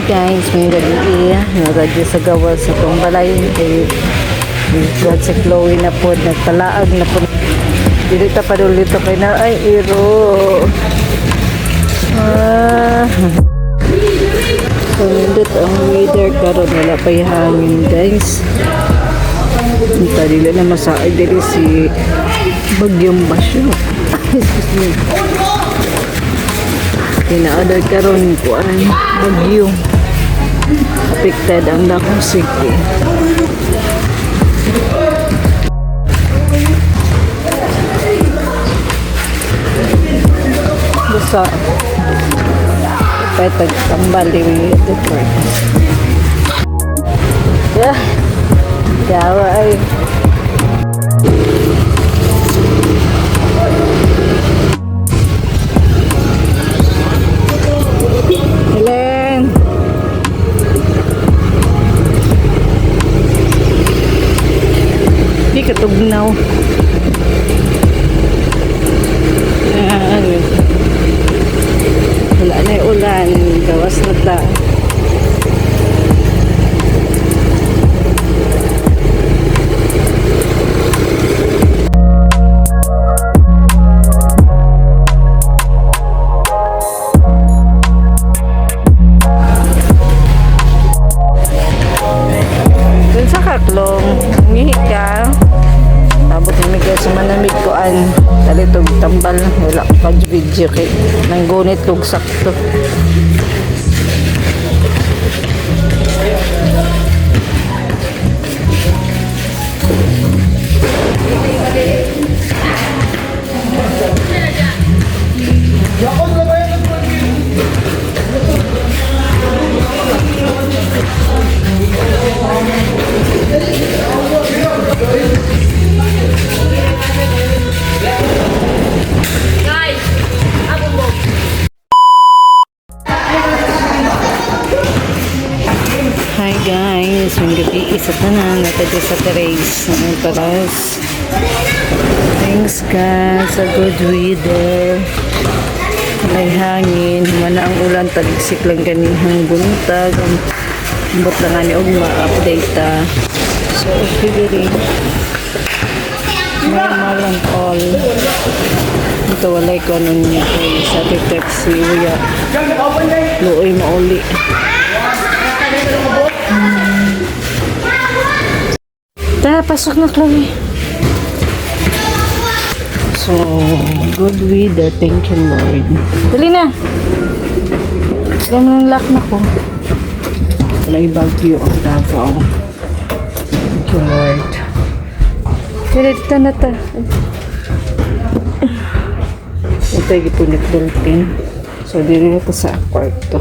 guys, may gabi naradyo sa gawa sa itong balay kay sa Chloe na po nagpalaag na po dilita pa dito kay na ay iro so nindot ang weather karon wala pa hangin guys hindi nila na masaay dili si Bagyong Basyo excuse me kina-order karon po ang bagyo affected ang dakong city basta pwede tambali ito po yawa ay katugnaw wala na yung ulan gawas na ta dun sa kaklong umihi ka abot na may sa manamig ko an talitog tambal wala pa video kay nang gunit tug sakto Hi guys, may gabi isa tanan natadyo sa terrace ng paras. Thanks guys sa good weather. May hangin, mana ang ulan taligsik lang ganihang buntag. Ambot lang ani og ma-update ta. So figure malang all. Ito walay ko ano niya kay sa taxi uya. Luoy mauli. Tara, pasok na Chloe. So, good weather. Thank you, Lord. Dali na. Alam mo ng lock na ko. Wala bagyo ang Davao. Thank you, Lord. Kaya dito na ta. Ito yung ipunit-bultin. So, dito na sa kwarto.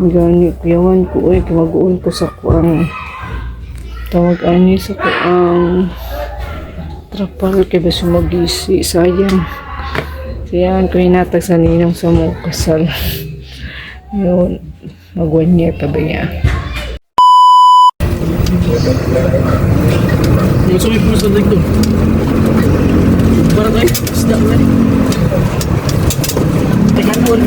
Gani kuyawan ko ay mag-uon ko sa kuang tawag ani sa kuang trapal kay baso magisi sayang ko hinatag sa ninong sa mong kasal yun mag-1 year pa ba niya masukay po sa dito para tayo isda ko rin tekanun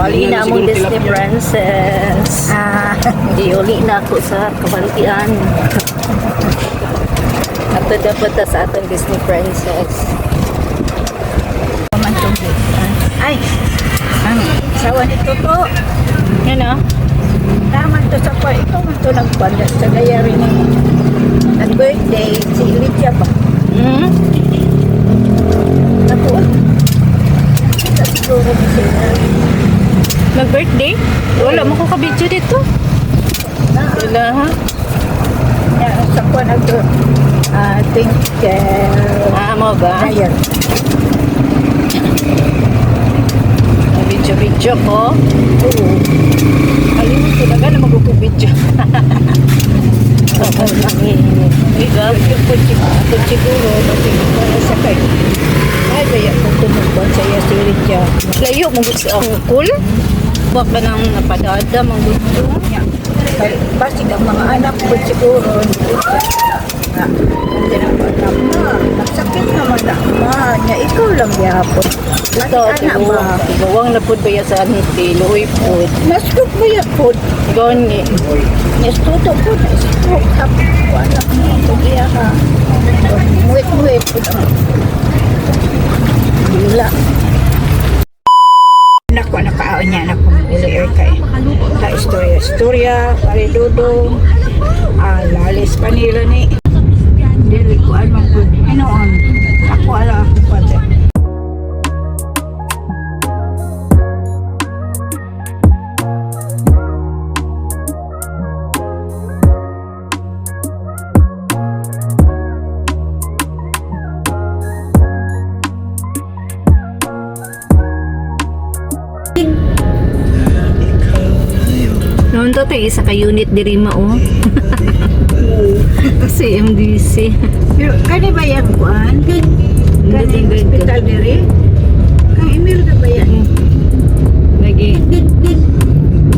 uli na mo Disney Princess uli na ako sa kabaltian ato dapat sa atong Disney Princess ay ang sawa nito to yan o naman to sa pa ito man to nagpandas sa gaya rin at birthday si Lydia ba ako siguro mag-birthday? Wala mo ko ka-video dito. Wala ha? Sa ko na ito. Think mo ba? Ayan. Video-video ko? Oo. Alimot ko na gana mag-video. Oo, nangihinit. Ikaw? Kung siguro, kasi sa kayo. Ay, kaya kung tumugban sa iya sirit siya. Layo, ang cool. Huwag ka nang napadada, mga gusto. Kay basta ang mga anak ko siguro na hindi na anak na masakit naman na ma niya ikaw lang yapon. Ito, tigawang na po ba yan sa aniti, luoy po. Nastok mo yan po. Gani. Nastuto po na stroke up. Wala mo ang tugiya ka. Muwit-muwit po na. Wala. Naku, nakaaon niya. Naku, uli kay. Ta istorya, paridodo. Lalis pa nila ni. Dili ko alam po. Inoon. Ako alam ako pa. Noon to tayo, isa ka unit diri mao. Kasi MDC. Pero kani ba yan kuan? Kani Good. hospital diri? Kang email na ba yan? Lagi.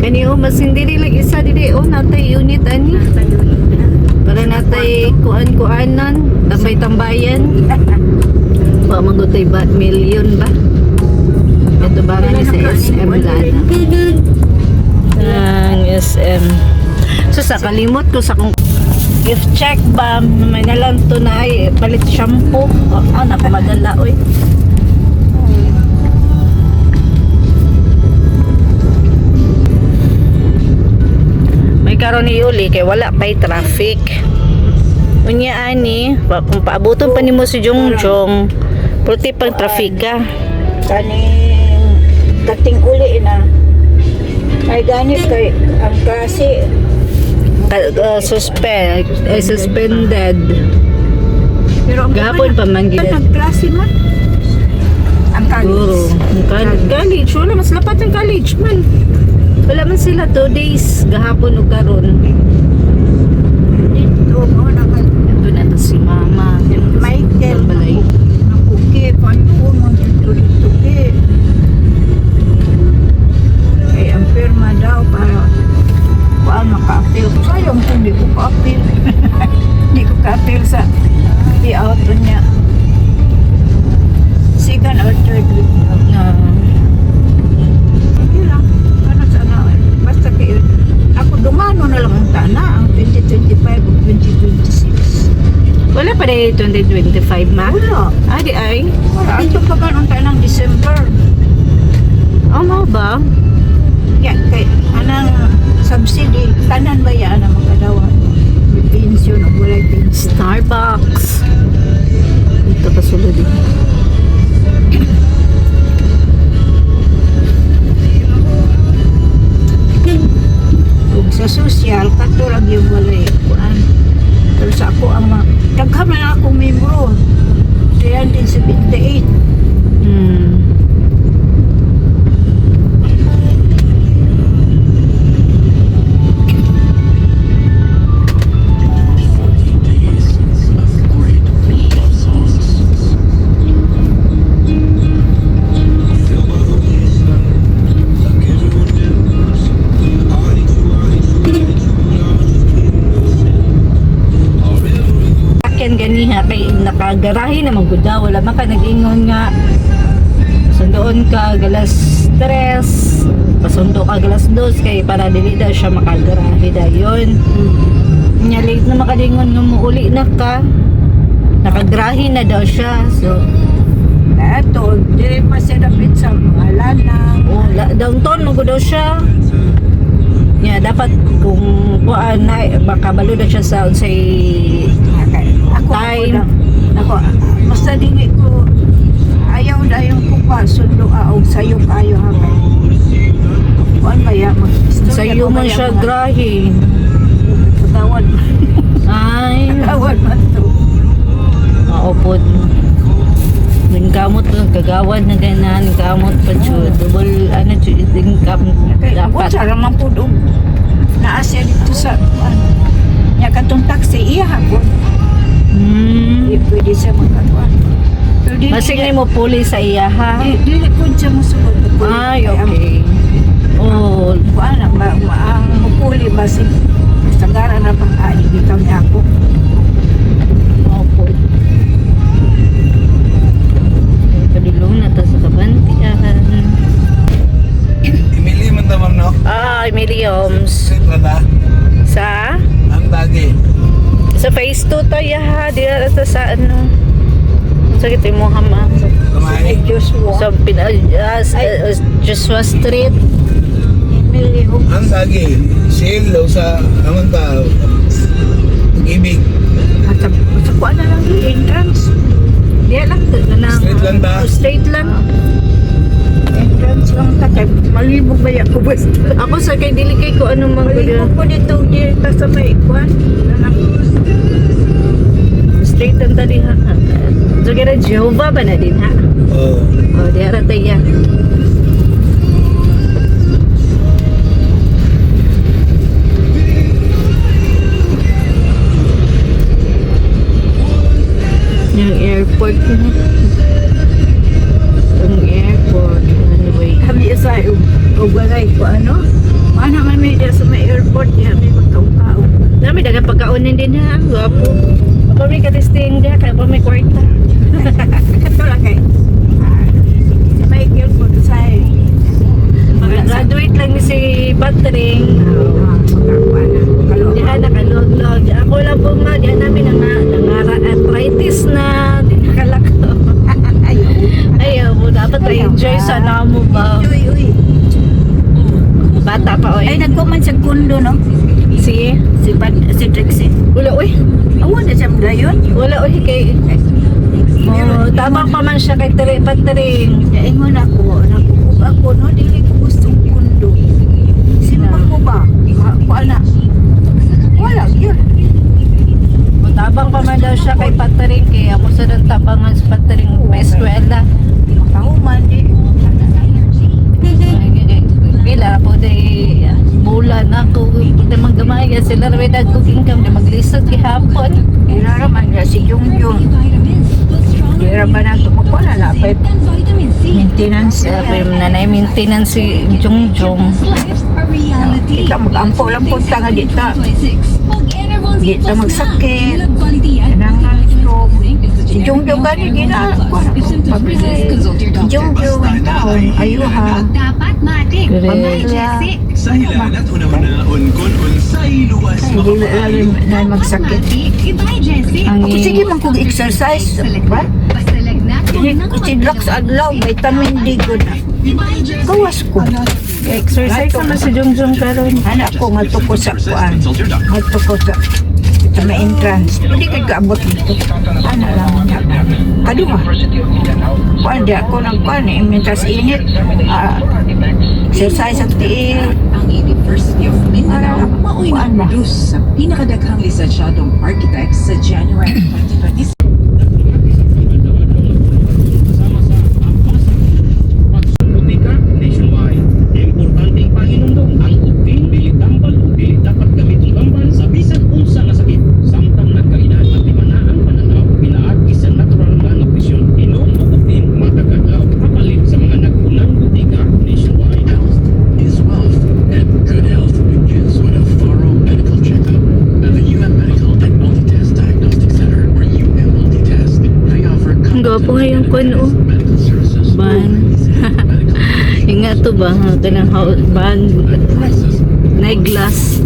Kani o, mas hindi lang isa diri o, natay unit ani. Para natay kuan-kuanan, tambay-tambayan. Ba magutay ba million ba? Ito ba nga ni sa SM Lana? Ang SM. So sa kalimot ko sa kung gift check ba may nalang to na ay palit shampoo. Nakamadala oy. May karon ni uli kay wala pay traffic. Unya ani, kung paabuton pa nimo si Jongjong, pulti pang trafika. Kaning dating uli na. Ay ganit kay ang klase Suspended. pero ang Gahapon pa man gid. nagklase man. Ang Siguro. college. College. Wala, mas lapat ang college man. Wala man sila 2 days. Gahapon o karon. Dito mo na Ito na to si Mama. Michael Balay. nakuki paano mo dito ke. Kay ang firma daw para kuan maka-appeal. Sayang kung di ko ka-appeal. Di ko ka-appeal sa i-auto niya. Second or third week daw. Sige lang. Ano sana. Basta kayo. Ako dumano na lang ang tana. Ang 2025 o 2026. Wala pa rin 2025, Ma? Wala. Di ay. Wala. Ito pa ganun tayo ng December. Ano ba? Yan. Kay anang subsidy. Tanan ba yan ang makadawa? May pension o walay pension. Starbucks. Ito pa sulod eh. Ug sa social, katulad yung walay kuan. Pero sa ako ang daghaman akong membro. 378. Hmm. Akin ganiha kay nakagarahe na magbuda wala man ka nag-ingon nga sundoon ka galas 3 pasundo ka galas 2 kay para dili daw siya makagarahe dayon nya late na makalingon nga muuli na ka nakagrahe na daw siya so Ato, dire pa siya dapat sa mga lanang. downtown mo daw siya nya dapat kung kuan na baka balo daw siya sa say time. Ako, basta dili ko ayaw na yung kupa sundo og sayo kayo ha kay. Kuan ba ya mo? Sa'yo man siya grahe. Tawad. Ay, Tawad man to. maupod. Nagkamot lang, kagawad na ganan, kamot pa dyan. Double, ano dyan, tingkap. Kay Dapat. ko sa ramang pud naa siya dito sa nya katong taxi iya hapon. Di pwede siya magkatuan. Pero dili Masig ni mo puli sa iya, ha? dili po siya musugod. Ay, okay. Oh, Kuan ang mupuli embassy. Sagaran na pang bitaw niya ako. Opo. Padulong na to sa kabantian. Emily man tamam no? Ah, Emiliums. Sweet rada. Sa? Ang dagi. Sa phase 2 to, yaha. Di na ito sa ano. Sa kita mo hama. Ay, Kamay. Joshua. Sa Joshua Street. Emily Hope. Ang dagi. Sale daw sa amang tao. Pag-ibig. At sa kuha na lang yung entrance. Di lang. Straight lang ta. Straight lang. Entrance lang ta. Kay malibog ba ako basta. Ako sa kay dili kay ko ano mang Malibog ko dito. Dito sa may kuhan. straight ang tali ha. So kaya Jehovah ba na din ha? Oo. Oh, di ara tayo. Yung airport yun. Yung airport. Anyway. Kami isa ugalay ko ano. Mana man may sa may airport. Yan may magkaw-kao. Nami dagang pagkaunin din ha. Gwapo. Ako may katesting dyan. Kaya pa may kwarta. Kato lang kay. Sa may airport sa Graduate lang ni si Patring. Diyan nakalog-log. Ako lang po nga. Diyan namin arthritis na. Di nakalakaw. Ayaw mo. Dapat enjoy sana mo ba? Uy. Bata pa Ay oy. nagkuman sa kundo no. Si? Si Trixie. Wala oy. Awan na siya gayon. Wala oy kay... Oh, tabang pa man siya kay Patring. Ingon ako no dili ko gustong kundo. Simba ko ba? Ako ana. Wala yun. Tabang pa man daw siya kay Patring. Kaya ako sa nang tabangan sa Patring. May eskwela. Makahuman di. Kila po day bulan ako kita maggamay sila rin ako income na maglisod gihapon. Inaraman niya si Jungjung. Dira ba na tumakwa na lapit? Maintenance. Sabi mo na maintenance si Jongjong. Kita mag-ampo lang punta nga dito. Dito magsakit. Kanangan stroke. Si Jungjung gani di na. Si Jungjung ang taon. Ayuha. Pamilya. Sa ilan at hunahunahon kun unsay luwas Hindi na magsakit. Ang Sige man kong exercise. Ba? Hindi ko sidlak sa adlaw. Vitamin D ko na. Gawas ko. exercise naman si Jongjong karon. Anak ko nga ko sa kuan. Nga ko sa may entrance. Hindi ka kaabot dito. Ano lang niya. Kaduha. Kuan di ako nagkuan eh. Mintas init. Exercise at tiil. Ang University of Mindanao mao'y na-produce sa pinakadaghang lisensyadong architects sa January 2026. Butika nationwide. Importanteng pahinumdom ang ubing dili tambal o dili dapat gamitin gamban sa bisan unsa nga sakit. Samtang nagkaedad at imanaan pananaw pinaagi sa natural nga nutrisyon. Inom o ubing matag-adlaw kapalit sa mga nagpunang butika nationwide. is wealth, and good health begins with a thorough medical checkup. At the UM Medical and Multitest Diagnostic Center, where UM Multitest, they offer Ang gwapo nga yung kuan, oh. medical services. Ban. Ingat to ba? Kanang ban. Na glass.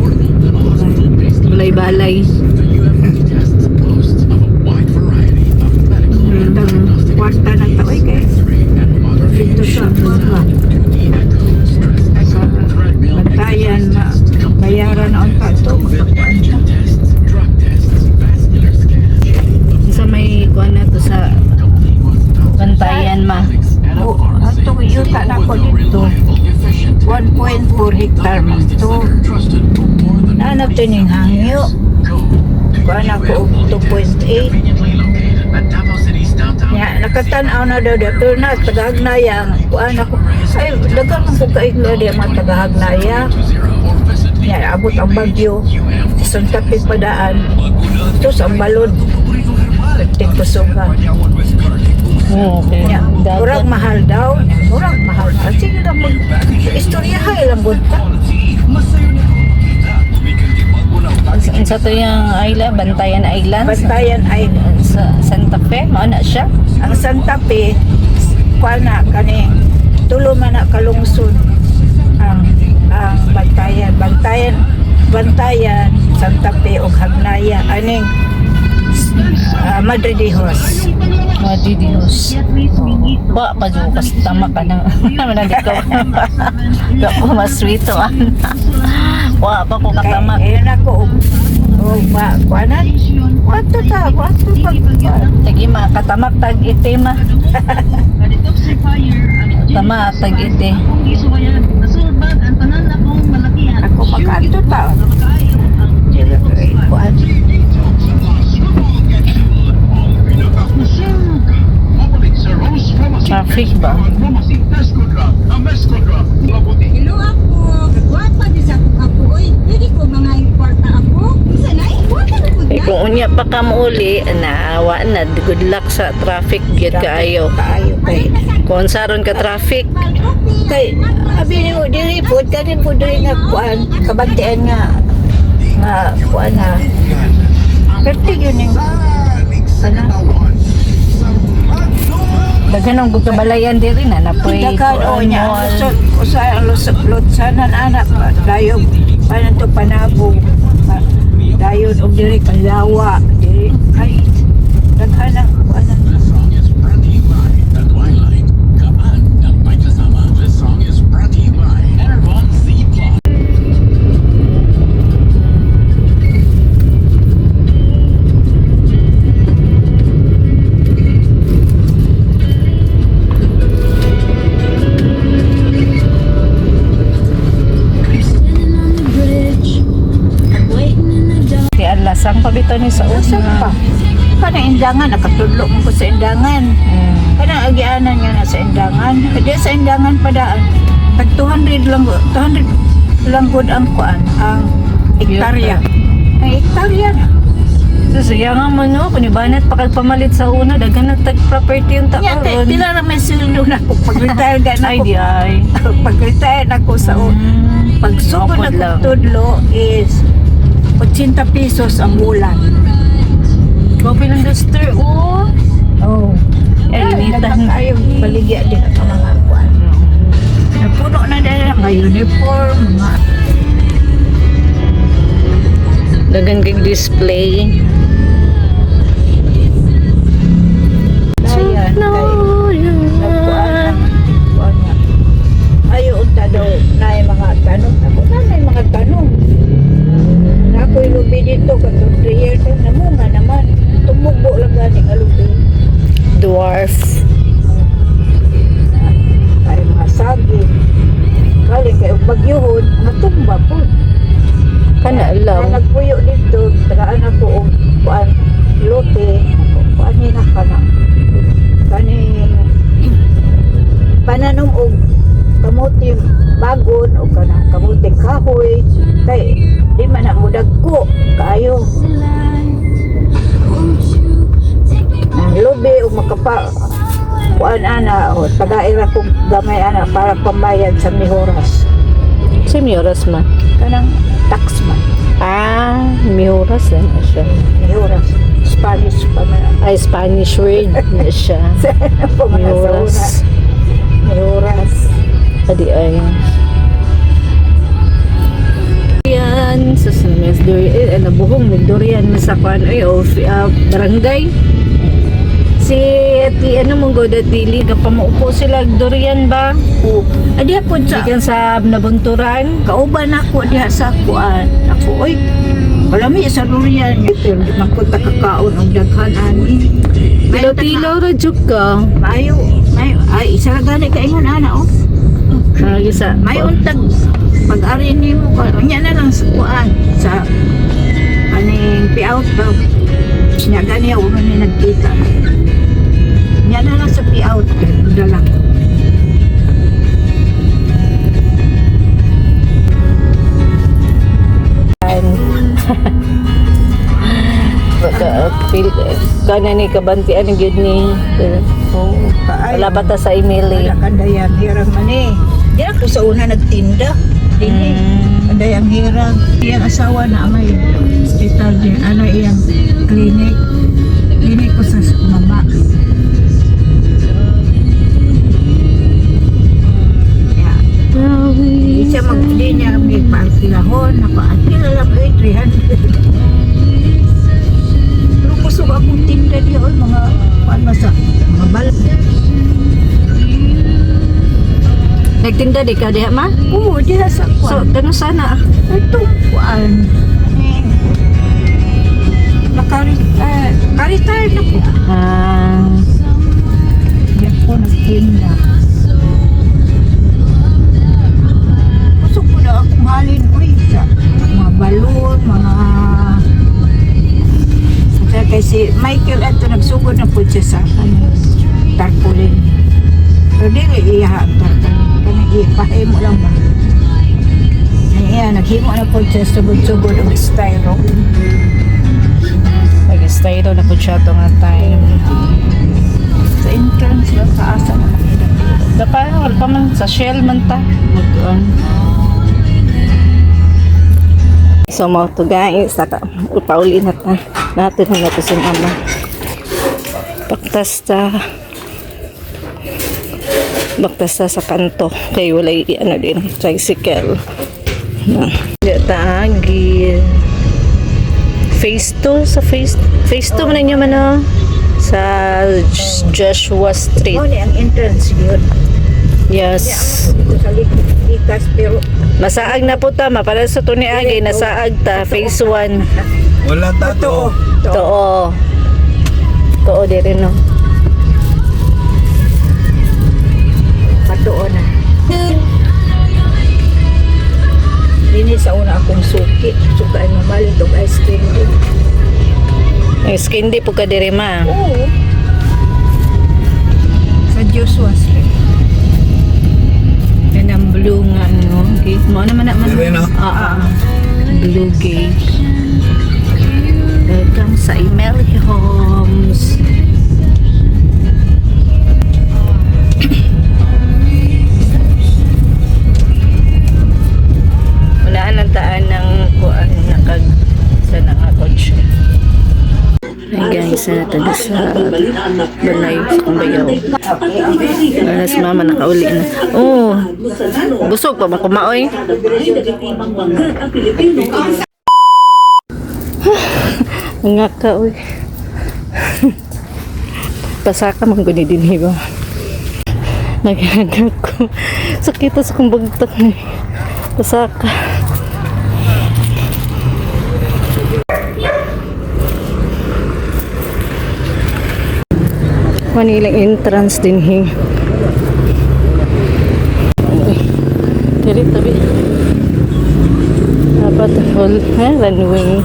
Balay-balay. The UM Multitest boasts of a wide variety of medical and diagnostic Kwarta ng taoy kay. and mammography, Dito sa mga 2D echo, stress exam, threadmill bantayan na bayaran na ang tato. antigen tests, drug tests, vascular scan, Sa may kuan na to sa bantayan ma. Oo, atong yuta na ko dito. 1.4 hectare man to. Nanap to ning hangyo. Kuan ako og 2.8. Ya, nakatanaw na daw dito na tagahagnaya. Kuan ako. Ay, dagang ang pagkaigla di mga tagahagnaya. Ya, abot ang bagyo. Suntapit padaan. Ito sa balod. Tingko suga. Okay. Ya, murag mahal daw. Murag mahal. Sige lang mag istoryahay lang bunta. Unsa to yung island, Bantayan Island? Bantayan Island. Sa Santa Fe, mao na siya. Ang Santa Fe, kuana kani tulo man na kalungsod ang Bantayan, Santa Fe ug Hagnaya aning Madre de Dios. Madidiyos. Ba, pajukas tama ka nang manali ko. Ga ko maswito an. Wa pa ko katama. Kaya ako ba kuanan? Wato pag Tagi makatamak tag ite ma. Tama tag ite. ako magkanto ta. Kuan. Traffic ba? Hello ako, kagwapa di sa akong ako. Oy, hindi ko mga import na ako. Isa na, wala na po Eh, kung unya pa ka mo uli, naawa na. Good luck sa traffic. Gyud kaayo. Kaayo kay. Kung saron ka traffic, Kay abi ni mo diri po diri nga kuan kabantian nga kuan na. Perti yun yung daghan ang bugabalayan diri na napoy. dagan o niya ang lusot sanan anak dayon panan to panabo dayon og diri kalawa diri ay daghan ang kuan na. The Twilight. Kapan ng may kasama. This song is brought to you by Enervon Z+. Di alasang pa bitaw ni sa Usa pa. Kana indangan nakatudlo mo ko sa indangan. Kana agianan nga na sa indangan. Di sa indangan padaan. Tag 200 lang gud ang kuan ang hektarya. Ang hektarya na. So, siya nga man no, kung ibanat pa pamalit sa una, daghan na tag-property yung Nya kay taon. pila ra may sweldo na ko pag-retire na Ay, ko. di ay. Pag-retire na ko sa una. Pag sugod Mapod lang. na ko tudlo is 80 pesos ang bulan. Kopi ng duster, oh. Oh. Limitan. Ayaw baligya din ang mga kuan. Napuno na dahil mga uniform, mga Daghan kay display. dayan. Ayaw unta daw na yung mga tanong. Ako na yung mga tanong. Na ako'y lubi dito, katong 3 years na mo nga naman. Tumubo lang gani nga lubi. Dwarf. Ay mga saging. Kaling kayo bagyuhon, matumba po. Kana Na lang. nagpuyo dito, tagaan ako og kuan lote, kuan ni na kana. Kani pananom og kamote bagon o kana kamote kahoy kay di man na mo dagko kaayo. Nang lobe o makapa kuan ana o tagaira kog gamay ana para pambayad sa mihoras. Si Mioras man. Kanang tax man. Ah, Mioras na siya. Mihoras. Spanish pa man. Ay, Spanish word na siya. Mioras. Mihoras. Adi ay. Yan, sa Sumes Durian, nabuhong ng Durian sa kwan ay barangay. Si ati ano mong go dili kapamaupo sila Durian ba? O, adi ako sa Diyan sa nabunturan. kauban ako diha sa kuan. Ako, oy, malami sa durian. Ito, di man ko takakaon ang daghan ani. Tilaw-tilaw ra jud ka. Mayo, ay, isa ra gani kaingon ana, oh. Isa. May untag pag-ari ni mo ko. Unya na lang sa kuan. Sa kaning payout ba? Siya gani ako ni nagkita. Unya na lang sa payout. Dala ko. Kana ni kabantian ng gid ni. Oh, Wala pa ta sa email eh. Wala ka dayan, hirang man eh. Di ako sa una nagtinda. Dili. Ada yang hirang. Iyang asawa na may hospital din. Ano iyang clinic. Clinic ko sa mama. Di siya di niya may paarkilahon. Nakaarkila lang ko 300. Pero kusog akong tinda di o mga masa mga balat. Nagtinda di ka diha ma? Oo, diha sa So, kwan. ganun sana. Ito kwan. Naka-retire na ko. Di ako nagtinda. Kusog ko na akong halin ko sa mga balon, mga kaya si Michael ato nagsugod na po siya sa tarpaulin. Pero dili iya ang tarpaulin. Kaya ipahimo lang ba? Iya, naghimo na po siya sugod-sugod ang styro. Nag-stay daw na po siya ito nga time. Sa entrance lang sa asa na makita. Dapat, wala pa man. Sa Shell man ta. Mag-on. So, mga to guys. Upauli na ta. Natin na ito sa ama. Baktas ta sa kanto. Kaya wala ano din. Tricycle. Taagi. Phase 2 sa phase 2 man ninyo man sa Joshua Street. Oh, ni ang entrance yun. Yes. Ito sa likas pero Masaag na po tama para sa tuni agi nasaag ta phase 1. Wala tato. Too. Too di rin no. patuon na. Dini sa una akong suki. Sukaan mo mali itong ice cream din. Ang skin di po ka diri ma. Oo. Sa Joshua Street. Yan ang blue nga ano. Gate mo naman naman. Dire no? Blue gate. Welcome sa Emily Homes. Unahan ang taan ng kuan nakag sa nakakotse. Ay guys, taga sa balay kung bayaw. Alas mama nakauli na. Oh, busog pa mo kumaoy. Nga ka, uy. Pasaka man guni din ba? Nagagag ko. Sakita sa kong bagtak ni. Pasaka. Manilang entrance din hi. Dili tabi. Dapat full runway.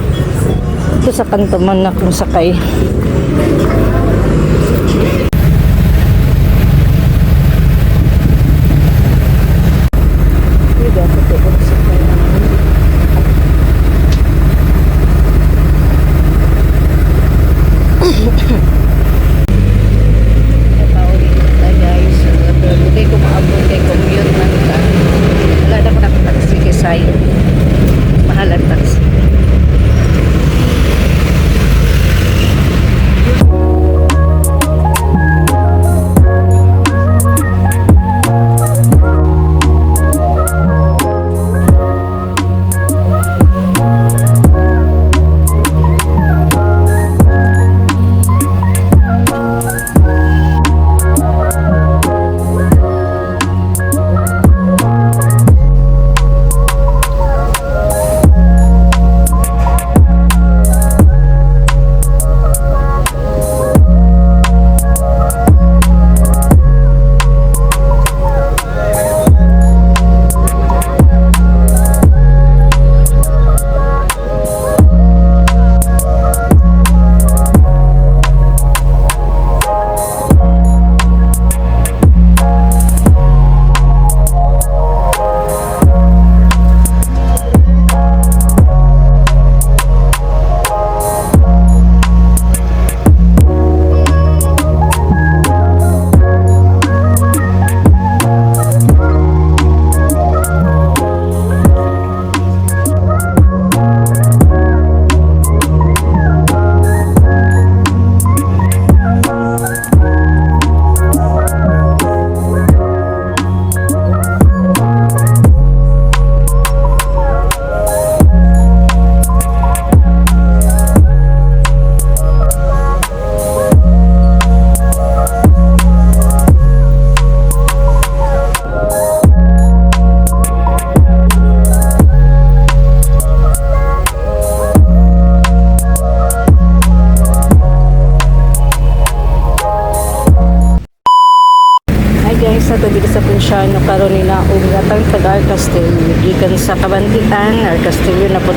Ito sa kantaman na kung sakay. Mahal ang taxi. Castillo. Gikan sa Kabantian or Castillo na po